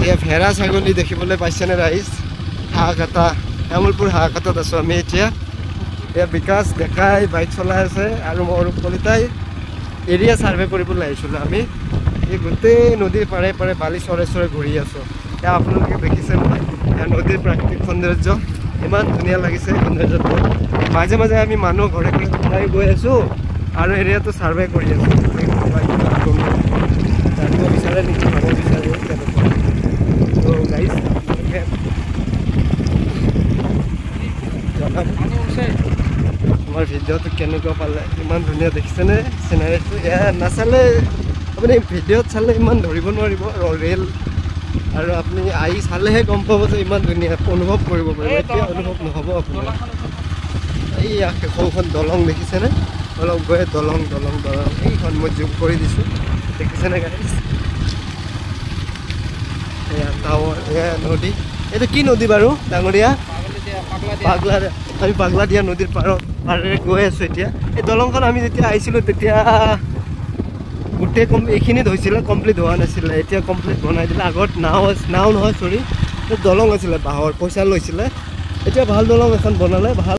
এতিয়া ভেড়া ছাগলী দেখিবলৈ পাইছেনে ৰাইজ হাঁহকাটা তামোলপুৰ হাঁহকাটাত আছোঁ আমি এতিয়া বিকাশ ডেকাই বাইক চলাই আছে আৰু অৰূপ কলিতাই এৰিয়া ছাৰ্ভে কৰিবলৈ আহিছিলোঁ আমি এই গোটেই নদীৰ পাৰে পাৰে বালি চৰে চৰে ঘূৰি আছোঁ এতিয়া আপোনালোকে দেখিছে নহয় নদীৰ প্ৰাকৃতিক সৌন্দৰ্য ইমান ধুনীয়া লাগিছে সৌন্দৰ্যটো মাজে মাজে আমি মানুহ ঘৰে ঘৰে ওলাই গৈ আছোঁ আৰু এৰিয়াটো ছাৰ্ভে কৰি আছোঁ জানিব বিচাৰে নেকি খাব বিচাৰে তেনেকুৱা তো গাইজ আমাৰ ভিডিঅ'টো কেনেকুৱা পালে ইমান ধুনীয়া দেখিছেনে চিনাৰীটো এয়া নাচালে আপুনি ভিডিঅ'ত চালে ইমান ধৰিব নোৱাৰিব ৰেল আৰু আপুনি আহি চালেহে গম পাব যে ইমান ধুনীয়া অনুভৱ কৰিব পাৰিব এতিয়া অনুভৱ নহ'ব আপোনাৰ এই শেষৰখন দলং দেখিছেনে অলপ গৈ দলং দলং দলং এইখন মই জুম কৰি দিছোঁ দেখিছেনে গাইজ এয়া টাৱাৰ এয়া নদী এইটো কি নদী বাৰু ডাঙৰীয়া পাগলাদিয়া আমি পাগলাদিয়া নদীৰ পাৰেৰে গৈ আছোঁ এতিয়া এই দলংখন আমি যেতিয়া আহিছিলোঁ তেতিয়া গোটেই এইখিনিত হৈছিলে কমপ্লিট হোৱা নাছিলে এতিয়া কমপ্লিট বনাই দিলে আগত নাও নহয় চৰি দলং আছিলে বাঁহৰ পইচা লৈছিলে এতিয়া ভাল দলং এখন বনালে ভাল